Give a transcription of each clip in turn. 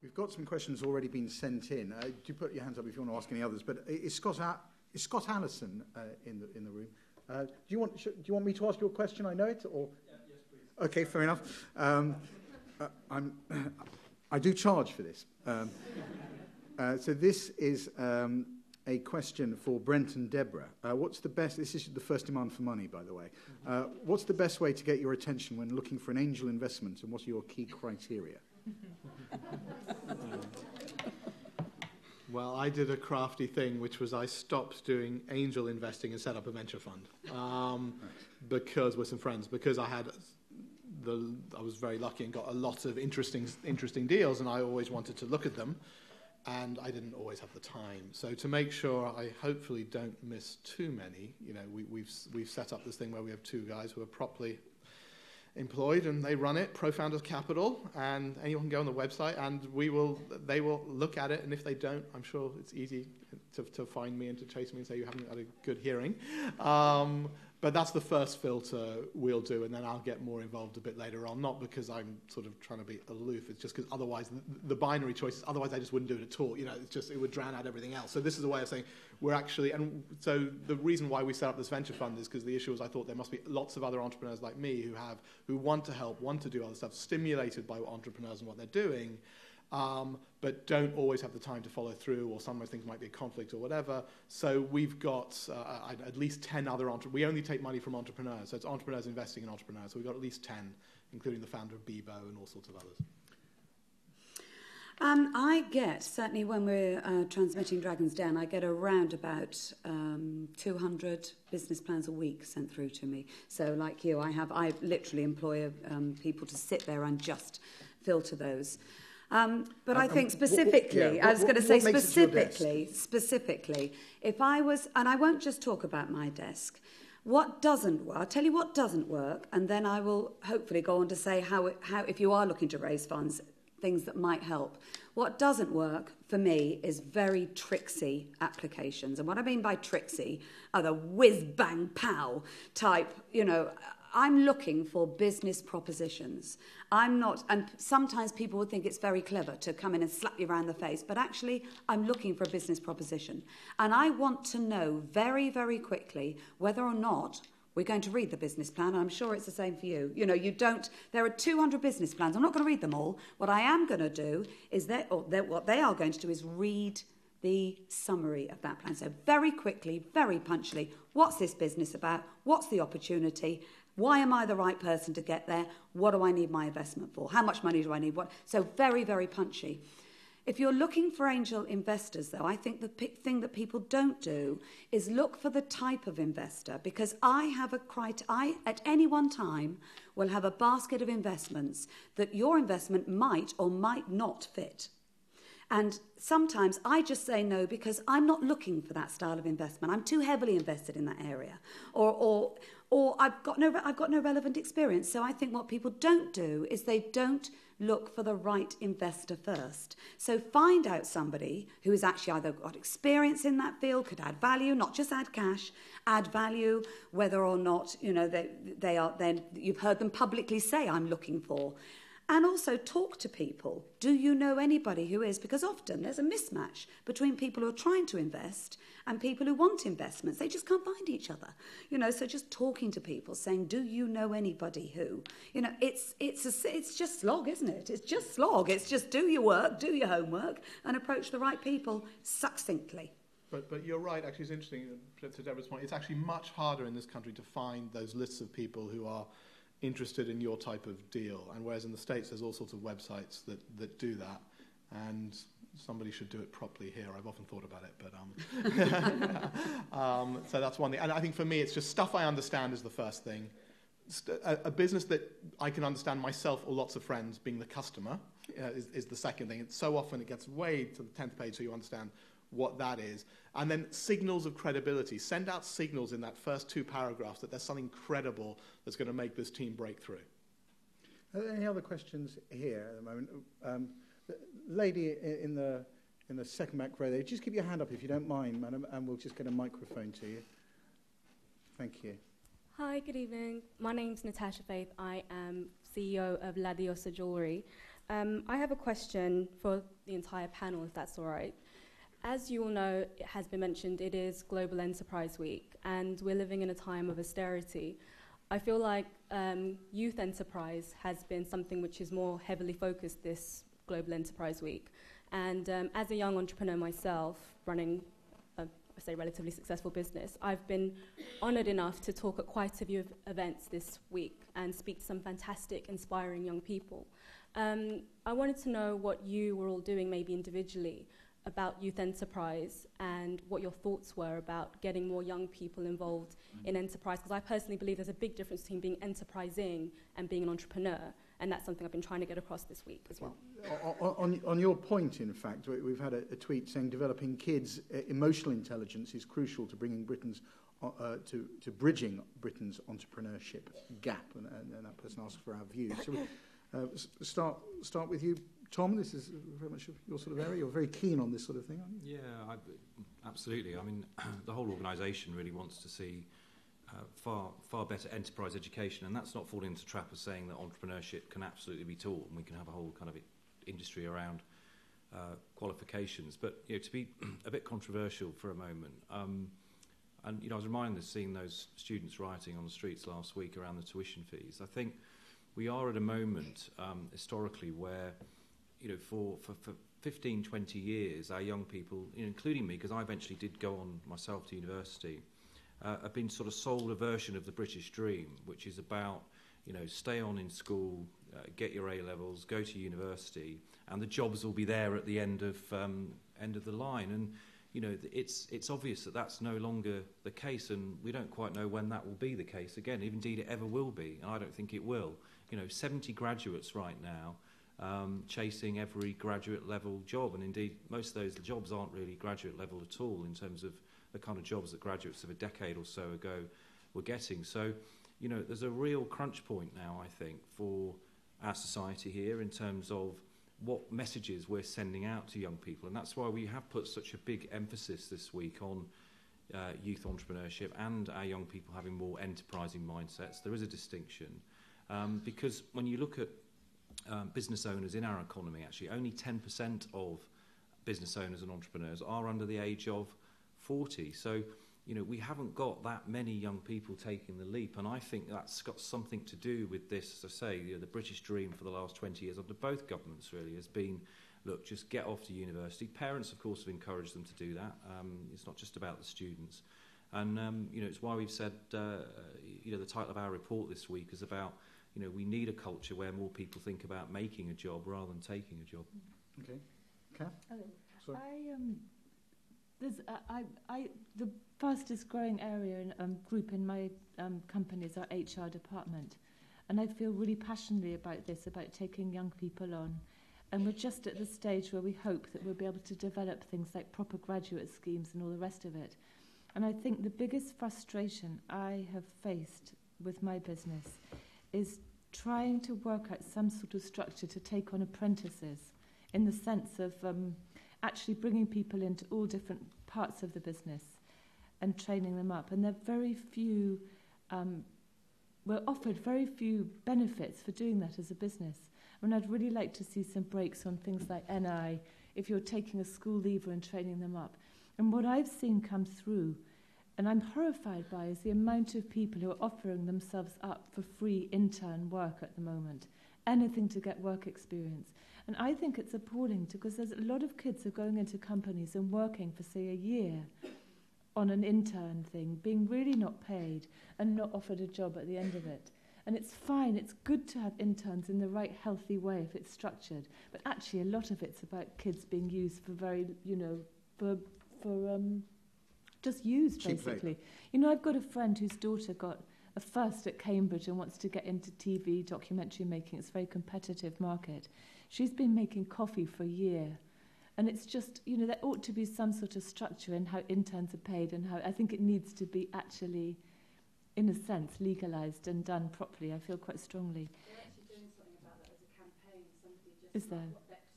We've got some questions already been sent in. Do put your hands up if you want to ask any others. But is Scott Allison in the room? Do you want me to ask you a question? I know it, or yes, please. Okay, fair enough. I do charge for this. So this is a question for Brent and Deborah. What's the best? This is the first demand for money, by the way. What's the best way to get your attention when looking for an angel investment, and what are your key criteria? Well, I did a crafty thing, which was I stopped doing angel investing and set up a venture fund because with some friends, because I was very lucky and got a lot of interesting deals, and I always wanted to look at them, and I didn't always have the time. So to make sure I hopefully don't miss too many, we've set up this thing where we have two guys who are properly employed, and they run it, Pro Founders Capital, and anyone can go on the website, and they will look at it, and if they don't, I'm sure it's easy to find me and to chase me and say you haven't had a good hearing. But that's the first filter we'll do, and then I'll get more involved a bit later on, not because I'm sort of trying to be aloof, it's just because otherwise the binary choices, otherwise I just wouldn't do it at all. It would drown out everything else. So this is a way of saying we're actually, and so the reason why we set up this venture fund is because the issue was I thought there must be lots of other entrepreneurs like me who want to help, want to do other stuff, stimulated by entrepreneurs and what they're doing, but don't always have the time to follow through, or some of those things might be a conflict or whatever. So we've got at least 10 other entrepreneurs. We only take money from entrepreneurs, so it's entrepreneurs investing in entrepreneurs. So we've got at least 10, including the founder of Bebo and all sorts of others. I get, certainly when we're transmitting Dragon's Den, I get around about 200 business plans a week sent through to me. So like you, I literally employ people to sit there and just filter those. But I think specifically, I was going to say specifically, if I was, and I won't just talk about my desk, what doesn't work, I'll tell you what doesn't work, and then I will hopefully go on to say how if you are looking to raise funds, things that might help. What doesn't work for me is very tricksy applications. And what I mean by tricksy are the whiz bang pow type, I'm looking for business propositions. I'm not, and sometimes people would think it's very clever to come in and slap you around the face, but actually I'm looking for a business proposition. And I want to know very, very quickly whether or not we're going to read the business plan, and I'm sure it's the same for you. There are 200 business plans. I'm not going to read them all. What I am going to do is what they are going to do is read the summary of that plan. So very quickly, very punctually, what's this business about? What's the opportunity? Why am I the right person to get there? What do I need my investment for? How much money do I need? So very, very punchy. If you're looking for angel investors, though, I think the thing that people don't do is look for the type of investor, because I at any one time will have a basket of investments that your investment might or might not fit. And sometimes I just say no because I'm not looking for that style of investment. I'm too heavily invested in that area, or I've got no relevant experience. So I think what people don't do is they don't look for the right investor first. So find out somebody who has actually either got experience in that field, could add value, not just add cash, add value, whether or not they are. Then you've heard them publicly say, "I'm looking for." And also talk to people. Do you know anybody who is? Because often there's a mismatch between people who are trying to invest and people who want investments. They just can't find each other. So just talking to people, saying, do you know anybody who? It's just slog, isn't it? It's just slog. It's just do your work, do your homework, and approach the right people succinctly. But you're right, actually it's interesting, to Deborah's point, it's actually much harder in this country to find those lists of people who are interested in your type of deal, and whereas in the States there's all sorts of websites that do that, and somebody should do it properly here. I've often thought about it, but so that's one thing. And I think for me it's just stuff I understand is the first thing. A business that I can understand myself or lots of friends being the customer is the second thing. It's so often it gets way to the 10th page so you understand what that is. And then signals of credibility. Send out signals in that first 2 paragraphs that there's something credible that's going to make this team break through. Are there any other questions here at the moment? The lady in the second back row there, just keep your hand up if you don't mind, madam, and we'll just get a microphone to you. Thank you. Hi, good evening. My name's Natasha Faith. I am CEO of La Diosa Jewellery. I have a question for the entire panel, if that's all right. As you all know, it has been mentioned, it is Global Enterprise Week, and we're living in a time of austerity. I feel like youth enterprise has been something which is more heavily focused this Global Enterprise Week. And as a young entrepreneur myself, running a, say, relatively successful business, I've been honoured enough to talk at quite a few events this week and speak to some fantastic, inspiring young people. I wanted to know what you were all doing, maybe individually, about youth enterprise and what your thoughts were about getting more young people involved in enterprise, because I personally believe there's a big difference between being enterprising and being an entrepreneur, and that's something I've been trying to get across this week as well. On your point, in fact, we've had a tweet saying developing kids' emotional intelligence is crucial to bringing Britain's to bridging Britain's entrepreneurship gap, and that person asked for our views. So start with you, Tom. This is very much your sort of area. You're very keen on this sort of thing, aren't you? Yeah, absolutely. I mean, the whole organisation really wants to see far better enterprise education, and that's not falling into the trap of saying that entrepreneurship can absolutely be taught, and we can have a whole kind of industry around qualifications. But to be a bit controversial for a moment, and I was reminded of seeing those students rioting on the streets last week around the tuition fees. I think we are at a moment historically where, for 15, 20 years, our young people, including me, because I eventually did go on myself to university, have been sort of sold a version of the British dream, which is about, stay on in school, get your A-levels, go to university, and the jobs will be there at the end of the line. And it's obvious that that's no longer the case, and we don't quite know when that will be the case again, if indeed it ever will be, and I don't think it will. 70 graduates right now chasing every graduate level job, and indeed most of those jobs aren't really graduate level at all in terms of the kind of jobs that graduates of a decade or so ago were getting. So, there's a real crunch point now, I think, for our society here in terms of what messages we're sending out to young people, and that's why we have put such a big emphasis this week on youth entrepreneurship and our young people having more enterprising mindsets. There is a distinction. Because when you look at business owners in our economy, actually only 10% of business owners and entrepreneurs are under the age of 40. So, we haven't got that many young people taking the leap, and I think that's got something to do with this. As I say, the British dream for the last 20 years under both governments really has been, look, just get off to university. Parents, of course, have encouraged them to do that. It's not just about the students. And, it's why we've said, the title of our report this week is about, we need a culture where more people think about making a job rather than taking a job. Okay. Cath? Sorry. The fastest growing area and group in my company is our HR department. And I feel really passionately about this, about taking young people on. And we're just at the stage where we hope that we'll be able to develop things like proper graduate schemes and all the rest of it. And I think the biggest frustration I have faced with my business is trying to work out some sort of structure to take on apprentices, in the sense of actually bringing people into all different parts of the business and training them up. And there are very few, we're offered very few benefits for doing that as a business. And I'd really like to see some breaks on things like NI, if you're taking a school leaver and training them up. And what I've seen come through, and I'm horrified by, is the amount of people who are offering themselves up for free intern work at the moment. Anything to get work experience. And I think it's appalling because there's a lot of kids who are going into companies and working for, say, a year on an intern thing, being really not paid and not offered a job at the end of it. And it's fine, it's good to have interns in the right healthy way if it's structured. But actually a lot of it's about kids being used for very, just used, cheap basically. Labor. I've got a friend whose daughter got a first at Cambridge and wants to get into TV documentary making. It's a very competitive market. She's been making coffee for a year. And it's just, there ought to be some sort of structure in how interns are paid, and how I think it needs to be actually, in a sense, legalised and done properly. I feel quite strongly. They're actually doing something about that as a campaign. Somebody just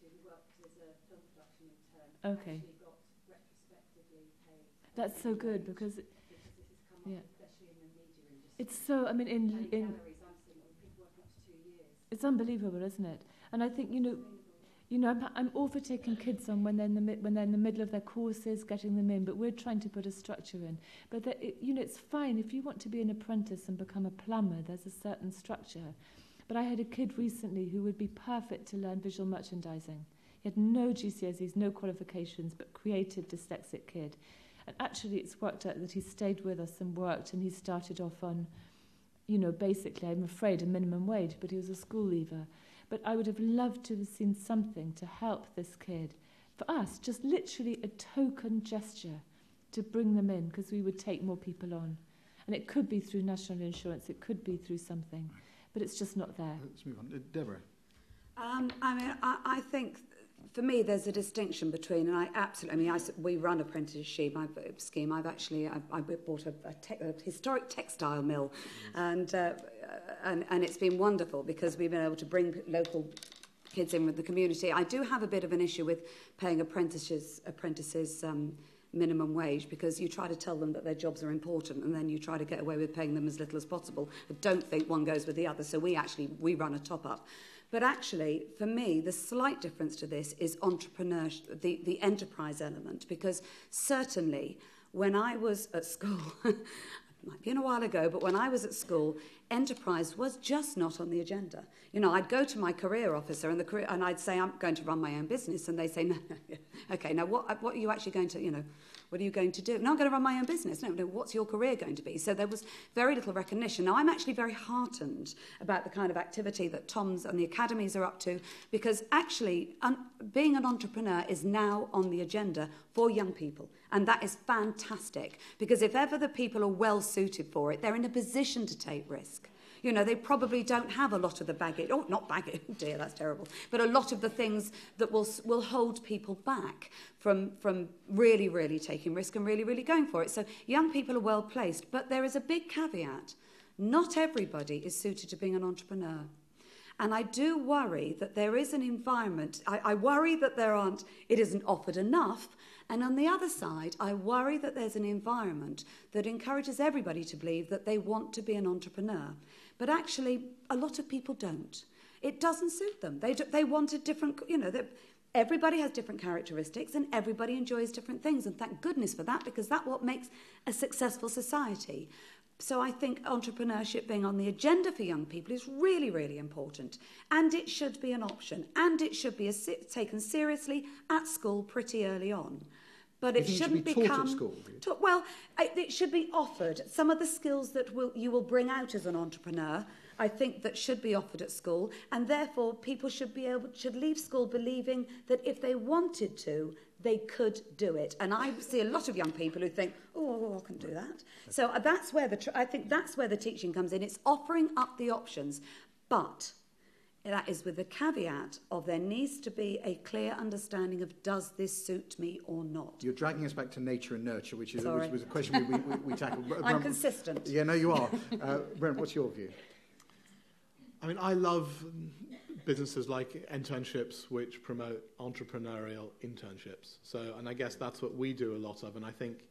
who worked as a film production intern, okay. actually got retrospectively paid. That's so good because this has come up, especially in the media industry. It's so, in galleries, I'm seeing people working up to 2 years. It's unbelievable, isn't it? And I think, I'm all for taking kids on when they're in the middle of their courses, getting them in, but we're trying to put a structure in. But it's fine if you want to be an apprentice and become a plumber. There's a certain structure. But I had a kid recently who would be perfect to learn visual merchandising. He had no GCSEs, no qualifications, but creative dyslexic kid. And actually, it's worked out that he stayed with us and worked, and he started off on, basically, I'm afraid, a minimum wage, but he was a school leaver. But I would have loved to have seen something to help this kid. For us, just literally a token gesture to bring them in, because we would take more people on. And it could be through national insurance, it could be through something, but it's just not there. Let's move on. Deborah. I think, for me, there's a distinction between, and we run apprenticeship scheme. I bought a historic textile mill, and it's been wonderful because we've been able to bring local kids in with the community. I do have a bit of an issue with paying apprentices minimum wage, because you try to tell them that their jobs are important and then you try to get away with paying them as little as possible. I don't think one goes with the other, so we run a top-up. But actually, for me, the slight difference to this is entrepreneurship, the enterprise element, because certainly when I was at school, it might be a while ago, but when I was at school, enterprise was just not on the agenda. I'd go to my career officer and I'd say, I'm going to run my own business, and they say, no. Okay, now what are you actually going to, what are you going to do? No, I'm going to run my own business. No, what's your career going to be? So there was very little recognition. Now, I'm actually very heartened about the kind of activity that Tom's and the academies are up to, because actually being an entrepreneur is now on the agenda for young people. And that is fantastic, because if ever the people are well suited for it, they're in a position to take risk. They probably don't have a lot of the baggage. Oh, not baggage, oh dear, that's terrible. But a lot of the things that will hold people back from really, really taking risk and really, really going for it. So young people are well placed. But there is a big caveat. Not everybody is suited to being an entrepreneur. And I do worry that there is an environment. I worry that it isn't offered enough. And on the other side, I worry that there's an environment that encourages everybody to believe that they want to be an entrepreneur. But actually, a lot of people don't. It doesn't suit them. They want a different, everybody has different characteristics and everybody enjoys different things. And thank goodness for that, because that's what makes a successful society. So I think entrepreneurship being on the agenda for young people is really, really important. And it should be an option. And it should be taken seriously at school pretty early on. But it shouldn't be taught at school? It should be offered. Some of the skills that you will bring out as an entrepreneur, I think that should be offered at school. And therefore, people should leave school believing that if they wanted to, they could do it. And I see a lot of young people who think, I can do that. So that's where I think that's where the teaching comes in. It's offering up the options. But that is with the caveat of there needs to be a clear understanding of, does this suit me or not? You're dragging us back to nature and nurture, which was a question we tackled. I'm consistent. Yeah, no, you are. Brent, what's your view? I love businesses like internships which promote entrepreneurial internships. And I guess that's what we do a lot of. And I think,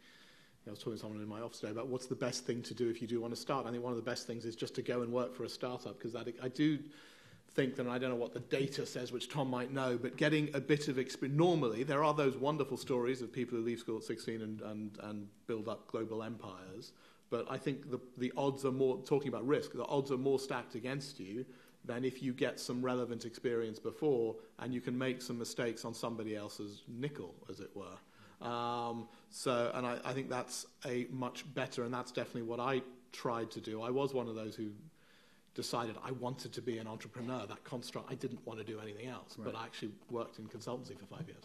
I was talking to someone in my office today about what's the best thing to do if you do want to start. I think one of the best things is just to go and work for a startup, because I do think that, and I don't know what the data says, which Tom might know, but getting a bit of experience. Normally, there are those wonderful stories of people who leave school at 16 and build up global empires. But I think the odds are more, talking about risk, the odds are more stacked against you than if you get some relevant experience before and you can make some mistakes on somebody else's nickel, as it were. And I think that's a much better, and that's definitely what I tried to do. I was one of those who decided I wanted to be an entrepreneur, that construct. I didn't want to do anything else, right. But I actually worked in consultancy for 5 years.